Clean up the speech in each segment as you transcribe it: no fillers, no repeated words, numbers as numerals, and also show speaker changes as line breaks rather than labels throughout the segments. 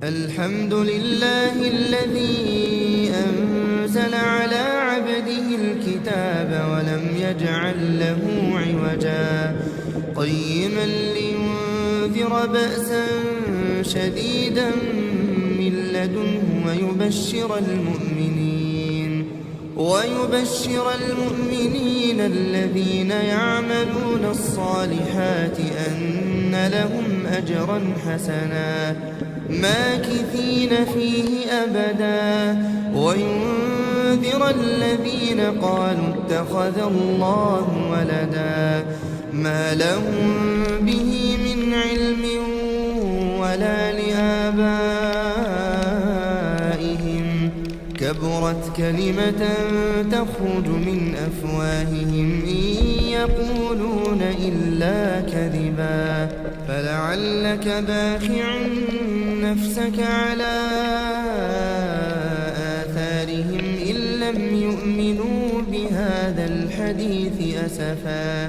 الحمد لله الذي أنزل على عبده الكتاب ولم يجعل له عوجا قيما لينذر بأسا شديدا من لدنه ويبشر المؤمنين الذين يعملون الصالحات أن لهم أجرا حسنا ماكثين فيه أبدا وينذر الذين قالوا اتخذ الله ولدا ما لهم به من علم ولا لآبائهم كبرت كلمة تخرج من أفواههم إن يقولون إلا كذبا فلعلك باخع نفسك على آثارهم إن لم يؤمنوا بهذا الحديث أسفا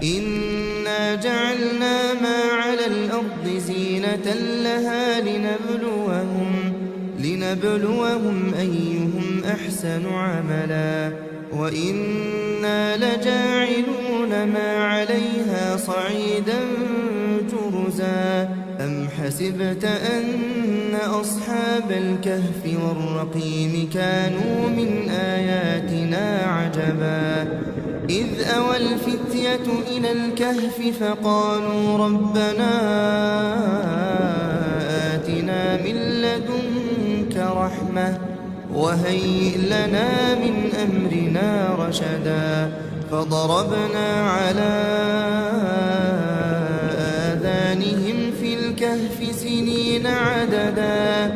إنا جعلنا ما على الأرض زينة لها لنبلوهم أيهم أحسن عملا وإنا لجاعلون ما عليها صعيدا جرزا أم حسبت أن أصحاب الكهف والرقيم كانوا من آياتنا عجبا إذ أوى الفتية إلى الكهف فقالوا ربنا آتنا من لدنك رحمة وهيئ لنا من أمرنا رشدا فضربنا على آذانهم في الكهف سنين عددا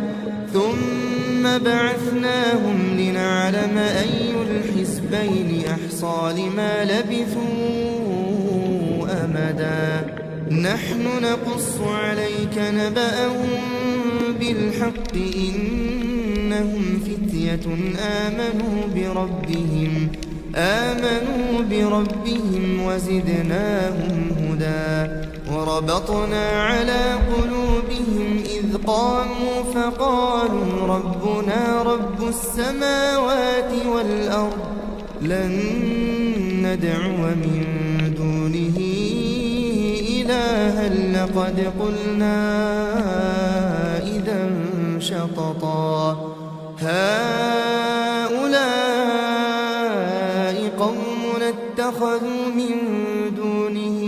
ثم بعثناهم لنعلم أي الحزبين أحصى لما لبثوا أمدا نحن نقص عليك نبأهم بالحق إنهم فتية آمنوا بربهم وزدناهم هدى وربطنا على قلوبهم إذ قاموا فقالوا ربنا رب السماوات والأرض لن ندعو من دونه إلها لقد قلنا إذا شططا هؤلاء قوم اتخذوا من دونه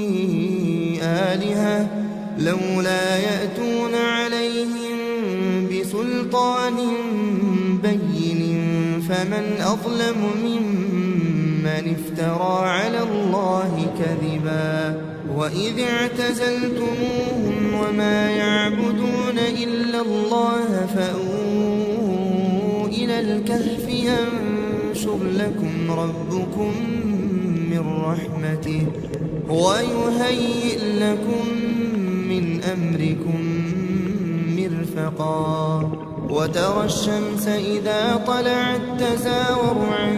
آلهة لولا يأتون عليهم بسلطان بين فمن أظلم ممن افترى على الله كذبا وإذ اعتزلتموهم وما يعبدون إلا الله فأووا إلى الكهف ينشر لكم ربكم من رحمته ويهيئ لكم من أمركم مرفقا وترى الشمس إذا طلعت تزاور عن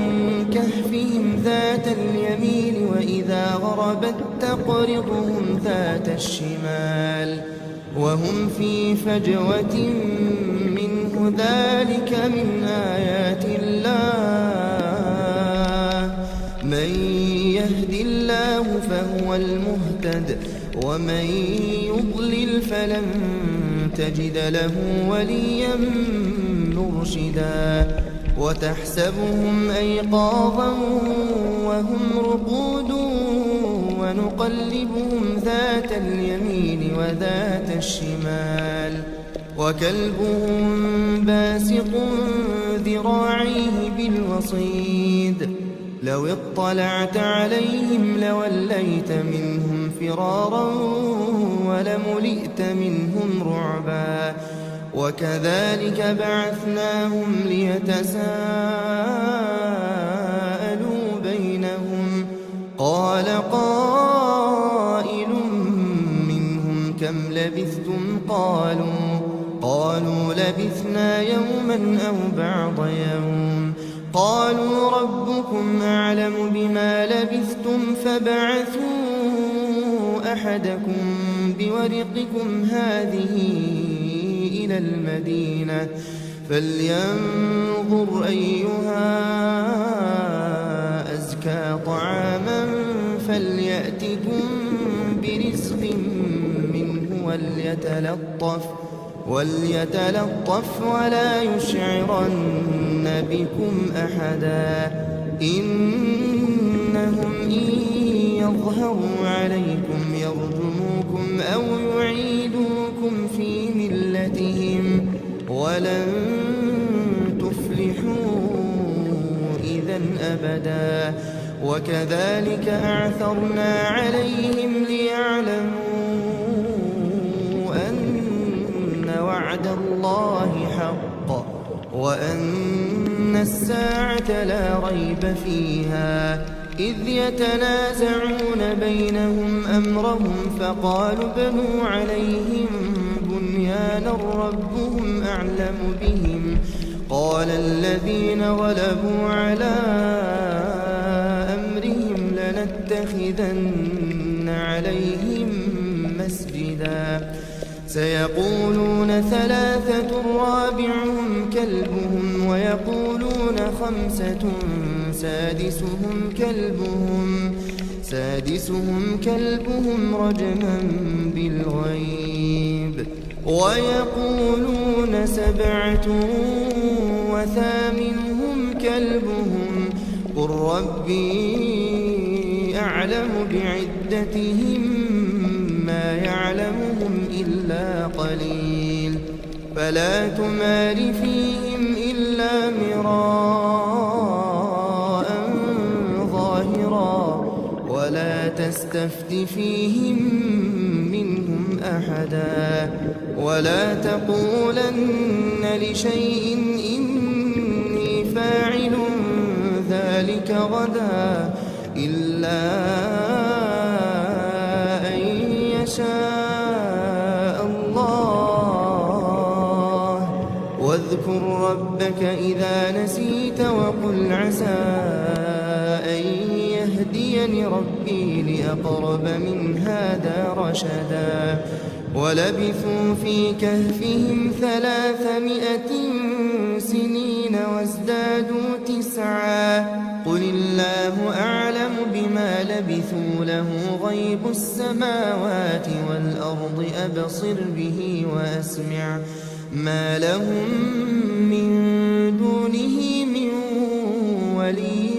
كهفهم ذات اليمين وإذا غربت تقرضهم ذات الشمال وهم في فجوة منه ذلك من آيات الله من يهد الله فهو المهتد ومن يضلل فلن تجد له وليا مرشدا وتحسبهم أيقاظا وهم رقود ونقلبهم ذات اليمين وذات الشمال وكلبهم باسط ذراعيه بالوصيد لو اطلعت عليهم لوليت منهم فرارا ولملئت منهم رعبا وكذلك بعثناهم ليتساءلوا بينهم قال قائل منهم كم لبثتم قالوا لبثنا يوما أو بعض يوم قالوا ربكم أعلم بما لبثتم فابعثوا أحدكم بورقكم هذه إلى إلى المدينة فلينظر أيها أزكى طعاما فليأتكم برزق منه وليتلطف ولا يشعرن بكم أحدا إنهم إن يظهروا عليكم يرجموكم أو يعيدوكم في ملتهم ولن تفلحوا إذا أبدا وكذلك أعثرنا عليهم ليعلموا أن وعد الله حق وأن الساعة لا ريب فيها إذ يتنازعون بينهم أمرهم فقالوا ابنوا عليهم بنيانا ربهم أعلم بهم قال الذين غلبوا على أمرهم لنتخذن عليهم مسجدا سيقولون ثلاثة رابعهم كلبهم ويقولون خمسة سادسهم كلبهم رجما بالغيب ويقولون سبعة وثامنهم كلبهم قل ربي أعلم بعدتهم ما يعلمهم إلا قليل فلا تمار فيهم إلا مراء ظاهرا ولا تستفت فيهم منهم أحدا ولا تقولن لشيء إني فاعل ذلك غدا إلا أن يشاء الله واذكر ربك إذا نسيت وقل عسى أن يهديني ربي لأقرب من هذا رشدا ولبثوا في كهفهم 300 سنين وازدادوا 9 قل الله أعلم بما لبثوا له غيب السماوات والأرض أبصر به وأسمع ما لهم من دونه من ولي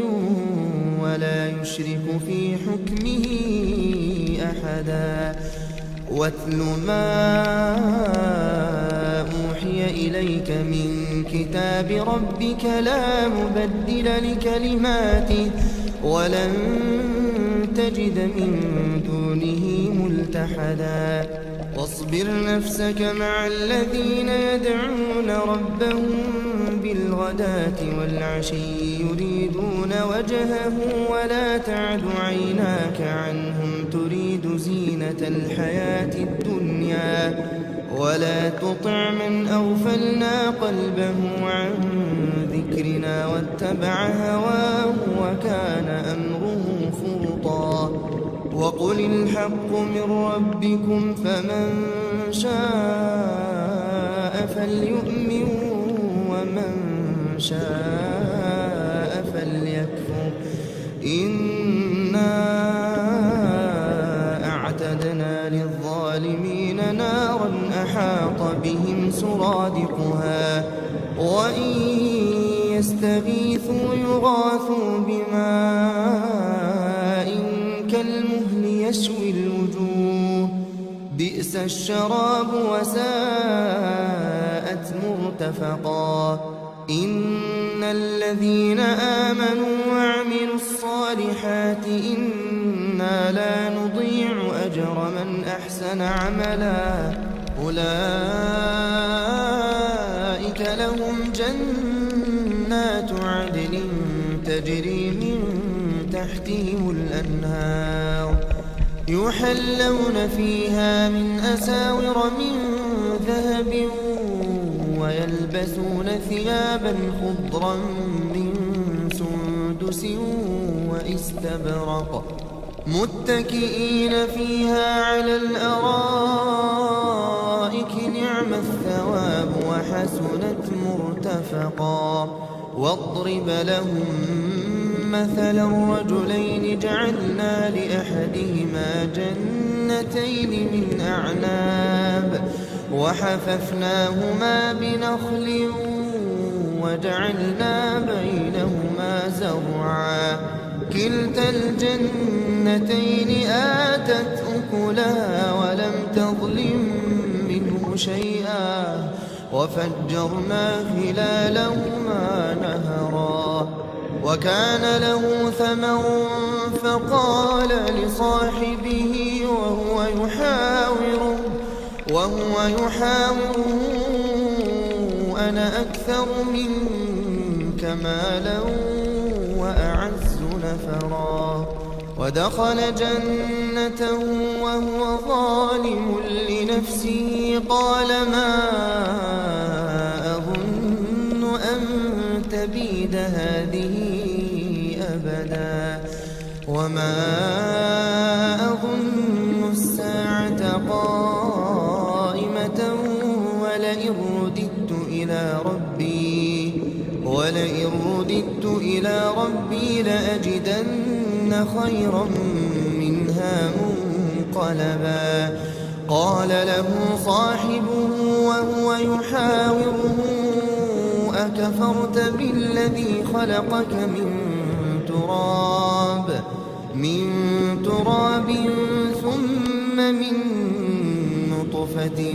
ولا يشرك في حكمه أحدا واتل ما أوحي إليك من كتاب ربك لا مبدل لكلماته ولن تجد من دونه ملتحدا واصبر نفسك مع الذين يدعون ربهم بالغداة والعشي يريدون وجهه ولا تعد عيناك عنهم تريد زينة الحياة الدنيا ولا تطع من أغفلنا قلبه عن ذكرنا واتبع هواه وكان أمره فرطا وقل الحق من ربكم فمن شاء فليؤمن ومن شاء فليكفر إنا أعتدنا للظالمين نارا أحاط بهم سرادقها وإن يستغيثوا يغاثوا بماء كالمهل يشوي الوجوه بئس الشراب وساءت مرتفقا إن الذين آمنوا وعملوا الصالحات إنا لا نضيع أجر من أحسن عملا أولئك لهم جنات عدن تجري من تحتهم الأنهار يحلون فيها من أساور من ذهب ويلبسون ثيابا خضرا من سندس واستبرق متكئين فيها على الأرائك نعم الثواب وحسنت مرتفقا واضرب لهم مثلا الرجلين جعلنا لأحدهما جنتين من أعناب وحففناهما بنخل وجعلنا بينهما زرعا كلتا الجنتين آتت أكلها ولم تظلم منه شيئا وفجرنا خلالهما نهرا وكان له ثمر فقال لصاحبه وهو يحاوره أنا أكثر منك مالا وأعز نفرا ودخل جنته وهو ظالم لنفسه قال ما أظن أن تبيد هذه أبدا وما أظن الساعة قائمة ولئن رددت إلى ربي لأجدن خيرا منها منقلبا قال له صاحبه وهو يحاوره أكفرت بالذي خلقك من تراب ثم من نطفة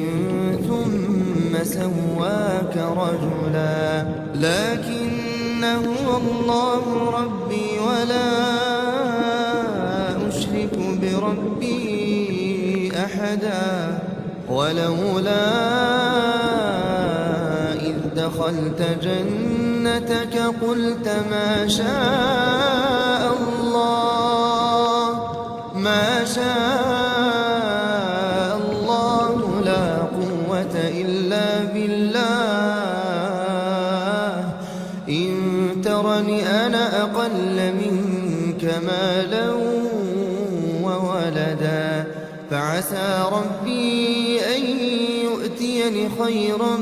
ثم سواك رجلا لكن هو الله ربي ولا أشرك بربي أحدا ولولا إذ دخلت جنتك قلت ما شاء الله لا قوة إلا بالله إن ترني أنا أقل منك مالا وولدا فعسى ربي أن يؤتيني خيرا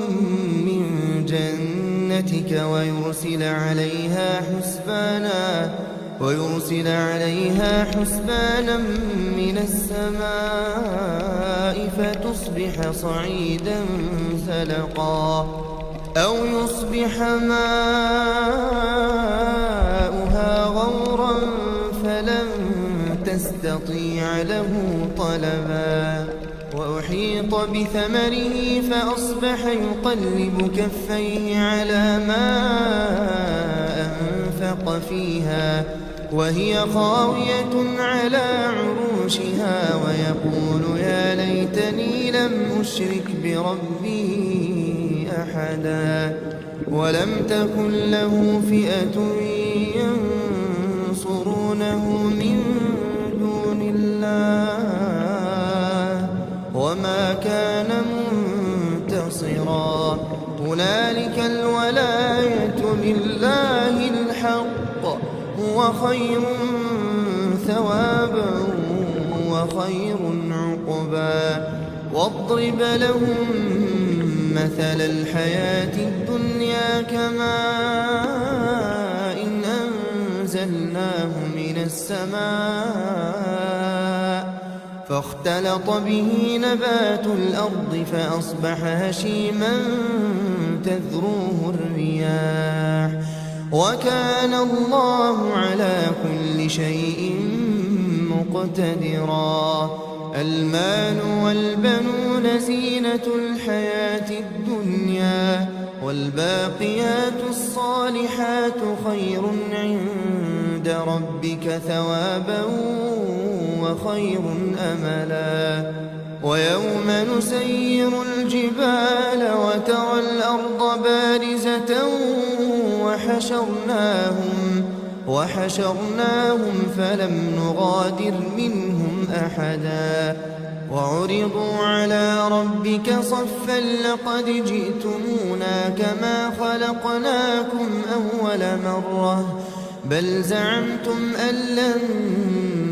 من جنتك ويرسل عليها حسبانا من السماء فتصبح صعيدا زلقا أو يصبح ماؤها غورا فلن تستطيع له طلبا وأحيط بثمره فأصبح يقلب كفيه على ما أنفق فيها وهي خاوية على عروشها ويقول يا ليتني لم أشرك بربي أحدا ولم تكن له فئة ينصرونه من دون الله وما كان منتصرا هنالك الولاية لله الحق هو خير ثوابا وخير عقبا واضرب لهم مثل الحياة الدنيا كماء إن أنزلناه من السماء فاختلط به نبات الأرض فأصبح هشيما تذروه الرياح وكان الله على كل شيء مقتدرا المال والبنون زينة الحياة الدنيا والباقيات الصالحات خير عند ربك ثوابا وخير أملا ويوم نسير الجبال وترى الأرض بارزة وحشرناهم فلم نغادر منهم أحدا وعرضوا على ربك صفا لقد جئتمونا كما خلقناكم أول مرة بل زعمتم أن لن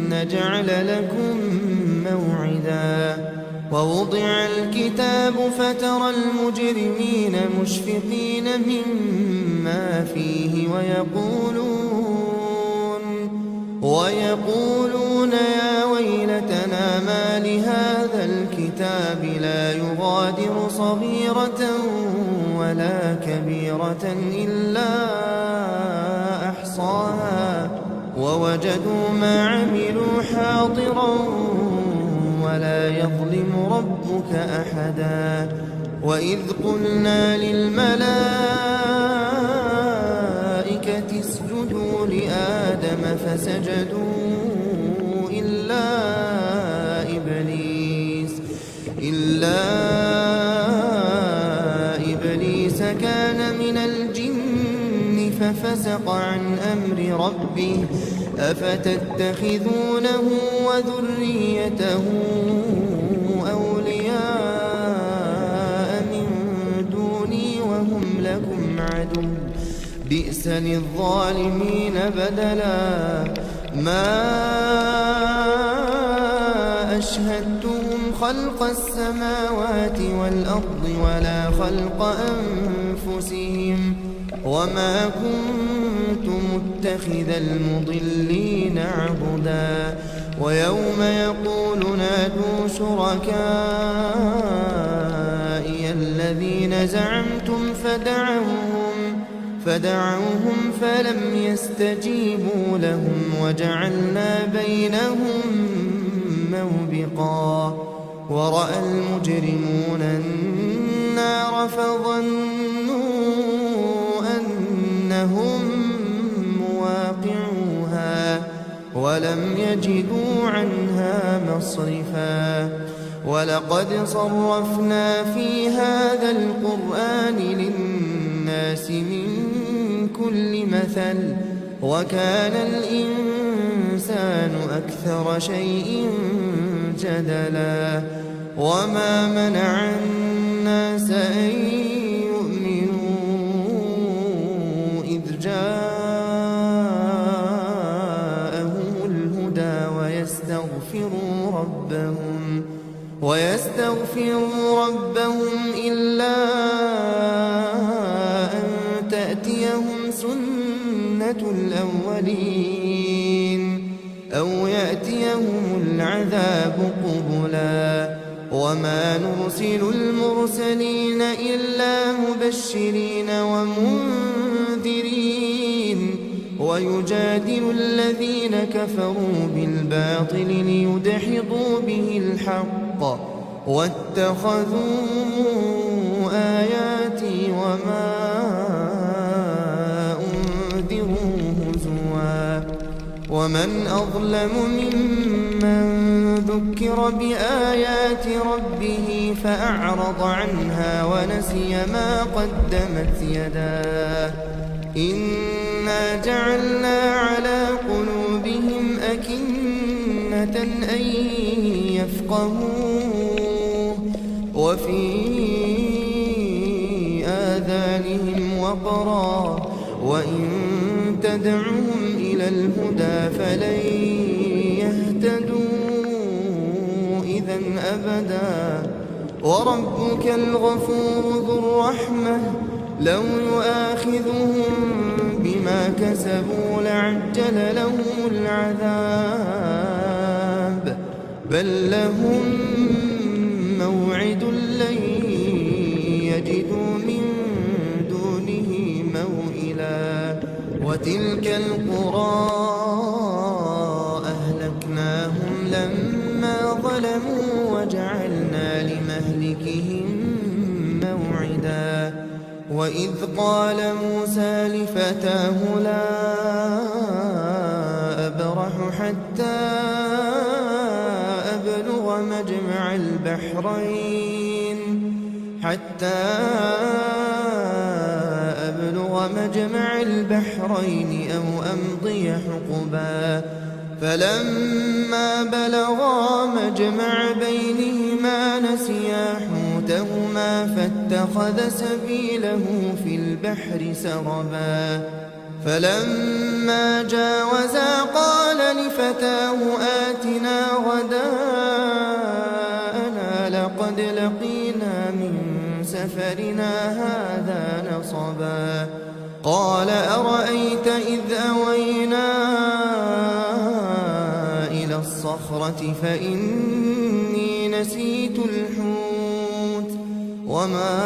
نجعل لكم موعدا ووضع الكتاب فترى المجرمين مشفقين مما فيه ويقولون يا ويلتنا ما لهذا الكتاب لا يغادر صغيرة ولا كبيرة إلا أحصاها ووجدوا ما عملوا حاضرا ولا يظلم ربك أحدا. وإذ قلنا للملائكة اسجدوا لآدم فسجدوا إلا إبليس كان من الجن ففسق عن أمر ربه أفتتخذونه وذريته أولياء من دوني وهم لكم عدو بئس للظالمين بدلا. ما أشهدتهم خلق السماوات والأرض ولا خلق أنفسهم وما كنت متخذ المضلين عضدا. ويوم يقول نادوا شركائي الذين زعمتم فدعوهم فلم يستجيبوا لهم وجعلنا بينهم موبقا. ورأى المجرمون النار فظنوا أنهم مواقعوها ولم يجدوا عنها مصرفا. ولقد صرفنا في هذا القرآن للناس من كل مثل وكان الإنسان أكثر شيء جدلا. وما منع الناس أن يؤمنوا إذ جاءهم الهدى ويستغفروا ربهم إلا أن تأتيهم سنة الأولين أو يأتيهم العذاب قبلا. وما نرسل المرسلين إلا مبشرين ومنذرين ويجادل الذين كفروا بالباطل ليدحضوا به الحق واتخذوا آياتي وما أنذروا هزوا. ومن أظلم ممن ذكر بآيات ربه فأعرض عنها ونسي ما قدمت يداه إنا جعلنا على قلوبهم أكنة أن يفقهوه وفي آذانهم وقرا وإن تدعهم إلى الهدى فلن يهتدوا إذا أبدا. وربك الغفور ذو الرحمة لو يؤاخذهم بما كسبوا لعجل لهم العذاب بل لهم موعد لن يجدوا من دونه موئلا. وتلك القرى أهلكناهم لما ظلموا وجعلنا لمهلكهم موعدا. وإذ قال موسى لفتاه لا أبرح حتى أبلغ مجمع البحرين أو أمضي حقبا. فلما بلغا مجمع بينهما نسيا حوتهما فاتخذ سبيله في البحر سربا. فلما جاوزا قال لفتاه آتنا غداءنا لقد لقينا من سفرنا هذا نصبا قال أرأيت إذ أوينا إلى الصخرة فإني نسيت الحوت وما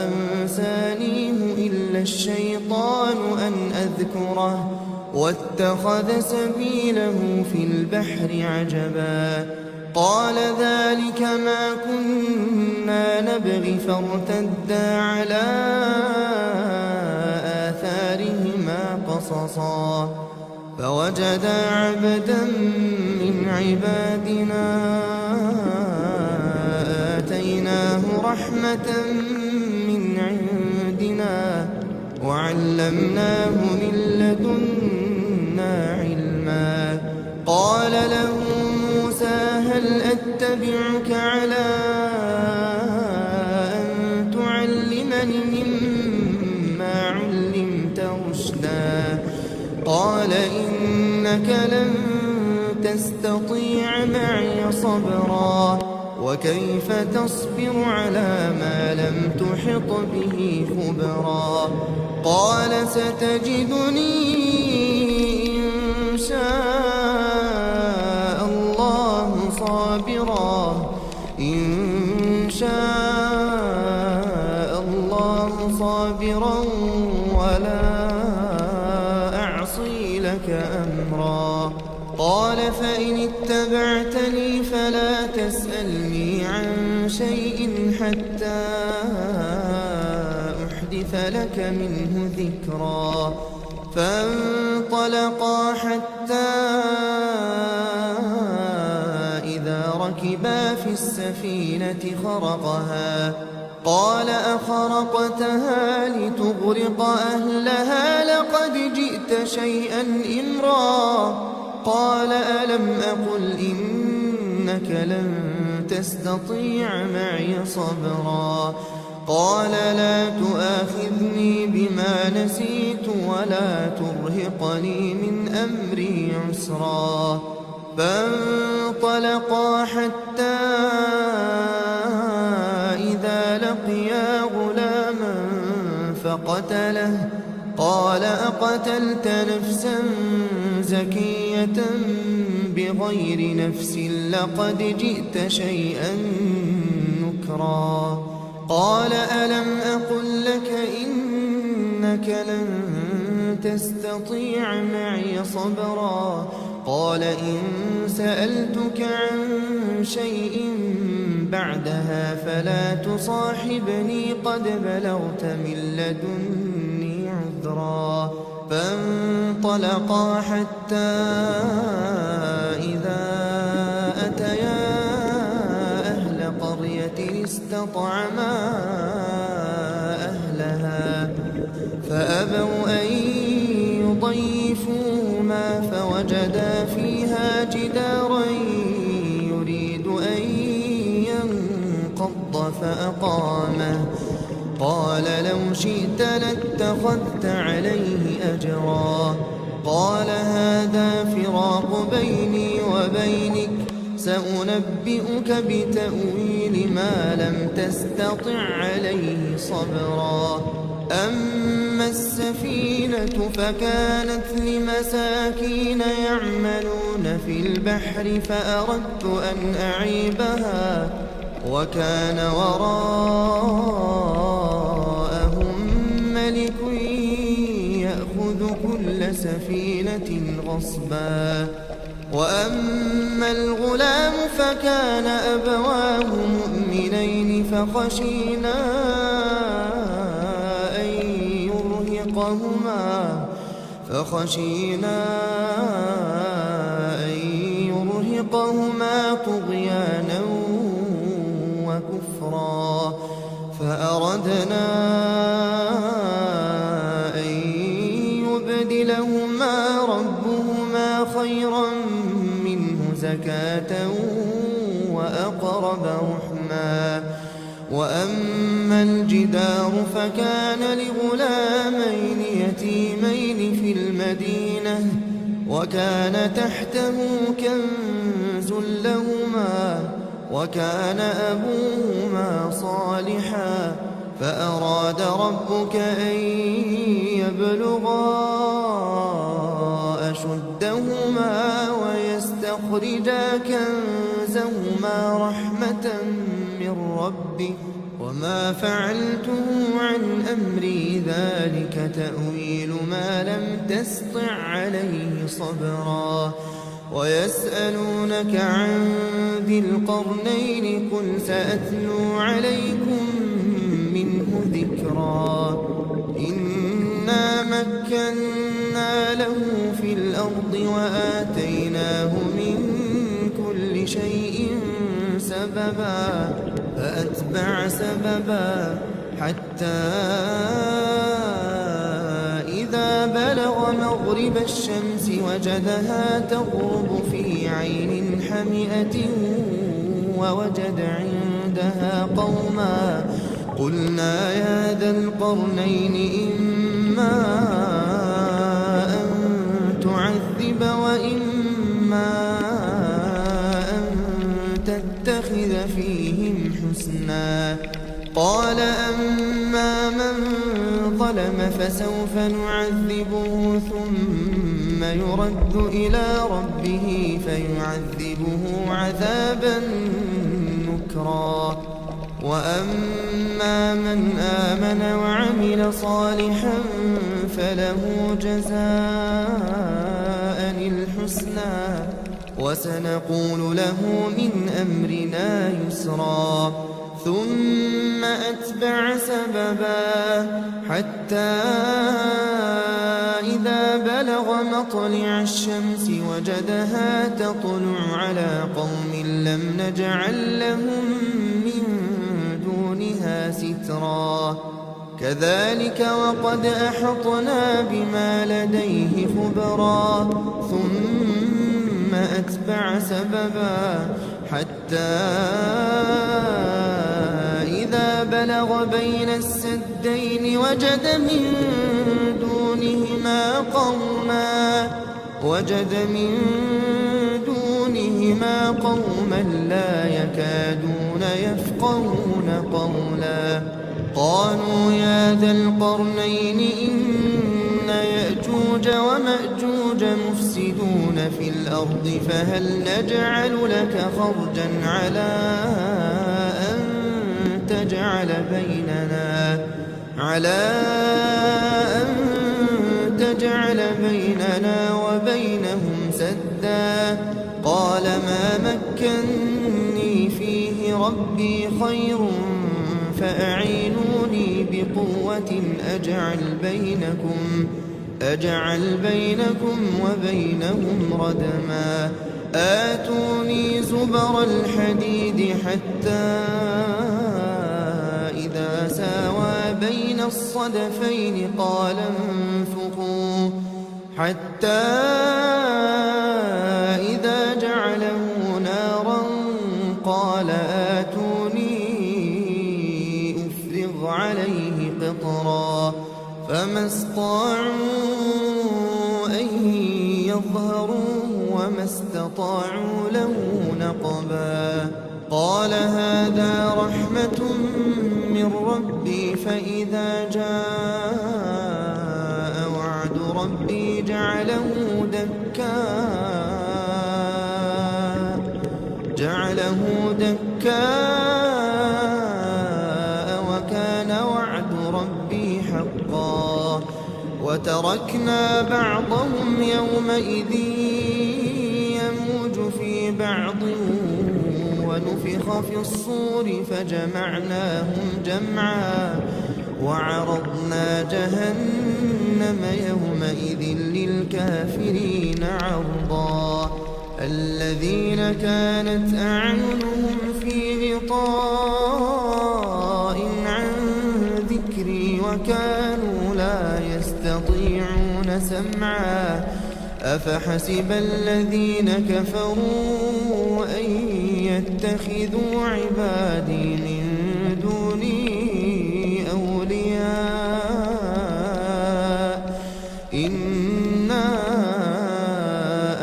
أنسانيه إلا الشيطان أن أذكره واتخذ سبيله في البحر عجبا قال ذلك ما كنا نبغي فارتدا على آثارهما قصصا فوجدا عبدا من عبادنا آتيناه رحمة من عندنا وعلمناه من لدنا علما قال له موسى هل أتبعك على أن تعلمني مما علمت رشدا قال إنك لن تستطيع معي صبرا وكيف تصبر على ما لم تحط به خبرا قال ستجدني إن شاء الله صابرا إن شاء الله صابرا ولا أعصي لك أمرا قال فإن اتبعتني فلا تسألني عن شيء حتى أحدث لك منه ذكرا فانطلقا حتى إذا ركبا في السفينة خرقها قال أخرقتها لتغرق أهلها لقد جئت شيئا إمرا قال ألم أقل إنك لن تستطيع معي صبرا قال لا تؤاخذني بما نسيت ولا ترهقني من أمري عسرا فانطلقا حتى إذا لقيا غلاما فقتله قال أقتلت نفسا زكية بغير نفس لقد جئت شيئا نكرا قال ألم أقل لك إنك لن تستطيع معي صبرا قال إن سألتك عن شيء بعدها فلا تصاحبني قد بلغت من لدني عذرا فانطلقا حتى إذا أتيا أهل قرية استطعما أهلها فأبوا أن يضيفوهما فوجدا فيها جدارا يريد أن ينقض فأقامه قال لو شئت لاتخذت عليه أجرا قال هذا فراق بيني وبينك سأنبئك بتأويل ما لم تستطع عليه صبرا أما السفينة فكانت لمساكين يعملون في البحر فأردت أن أعيبها وكان وراءهم ملك يأخذ كل سفينة غصبا وأما الغلام فكان أبواه مؤمنين فخشينا أن يرهقهما طغيانا وكفرا فأردنا أن يبدلهما ربهما خيرا منه زكاة وأقرب رحما وأما الجدار فكان لغلامين يتيمين في المدينة وكان تحته كنز لهما وكان أبوهما صالحا فأراد ربك أن يبلغا أشدهما ويستخرجا كنزهما رحمة من ربك وما فعلته عن أمري ذلك تأويل ما لم تسطع عليه صبرا ويسألونك عن ذي القرنين قل سأتلو عليكم منه ذكرا إنا مكنا له في الأرض وآتيناه من كل شيء سببا فأتبع سببا حتى إذا بلغ مغرب الشمس وجدها تغرب في عين حمئة ووجد عندها قوما قلنا يا ذا القرنين إما أن تعذب وإما أن تتخذ فيهم حسنا قال أما من ظلم فسوف نعذبه ثم يرد إلى ربه فيعذبه عذابا نكرا وأما من آمن وعمل صالحا فله جزاء الحسنى وسنقول له من أمرنا يسرا ثم أتبع سببا حتى إذا بلغ مطلع الشمس وجدها تطلع على قوم لم نجعل لهم من دونها سترا كذلك وقد أحطنا بما لديه خبرا ثم أتبع سببا حتى إذا بلغ بين السدين وجد من دونهما قوما لا يكادون يفقهون قولا قالوا يا ذا القرنين إن يأجوج ومأجوج مفسدون في الأرض فهل نجعل لك خرجا على أن تجعل بيننا وبينهم سدا قال ما مكني فيه ربي خير فأعينوني بقوة أجعل بينكم وبينهم ردما آتوني زبر الحديد حتى إذا ساوى بين الصدفين قال انفخوا حتى إذا جعله نارا قال آتوني أفرغ عليه قطرا فما استطاعوا أن يظهروه وما استطاعوا له نقبا قال هذا رحمة من ربي فإذا جاء وعد ربي جعله دكاء وكان وعد ربي حقا وتركنا بعضهم يومئذ يموج في بعض ونفخ في الصور فجمعناهم جمعا وعرضنا جهنم يومئذ للكافرين عرضا الذين كانت أعينهم في غطاء عن ذكري وكانوا لا يستطيعون سمعا أفحسب الذين كفروا أن يتخذوا عبادي من دوني أولياء إنا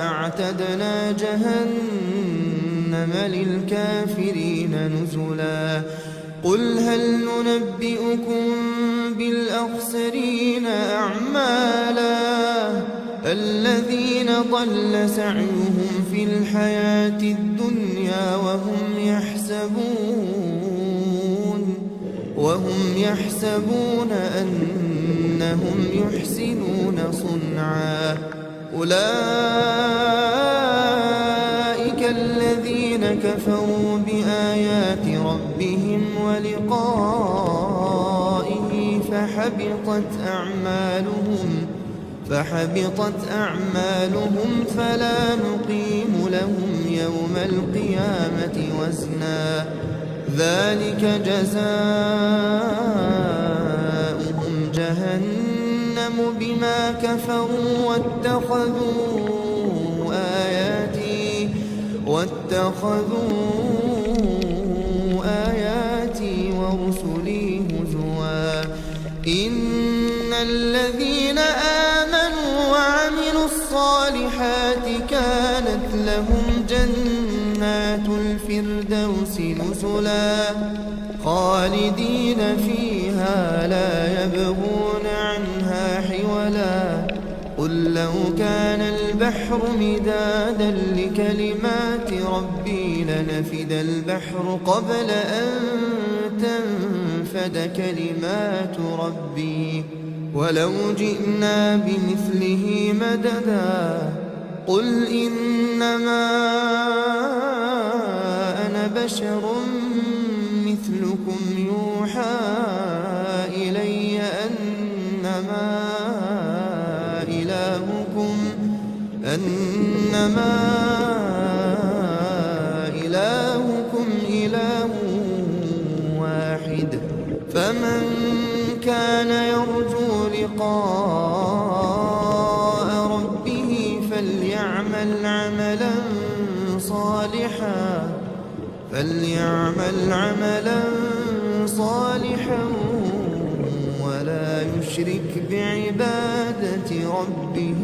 أعتدنا جهنم للكافرين هل ننبئكم بالأخسرين أعمالا الذين ضل سعيهم في الحياة الدنيا وهم يحسبون أنهم يحسنون صنعا أولئك الذين كفروا بآيات ربهم ولقائه فحبطت أعمالهم فلا نقيم لهم يوم القيامة وزنا ذلك جزاؤهم جهنم بما كفروا واتخذوا آياتي ورسلي هزوا إن الذين آمنوا وعملوا الصالحات كانت لهم جنات الفردوس نزلا خالدين فيها لا يبغون عنها حولا قل لو كان البحر مدادا لكلمات ربي لنفد البحر قبل أن تنفد كلمات ربي ولو جئنا بمثله مددا قل إنما أنا بشر مثلكم يوحى إلي أنما إلهكم إله واحد فمن كان يرجو لقاء ربه فليعمل عملا صالحا ولا يشرك بعبادة ربه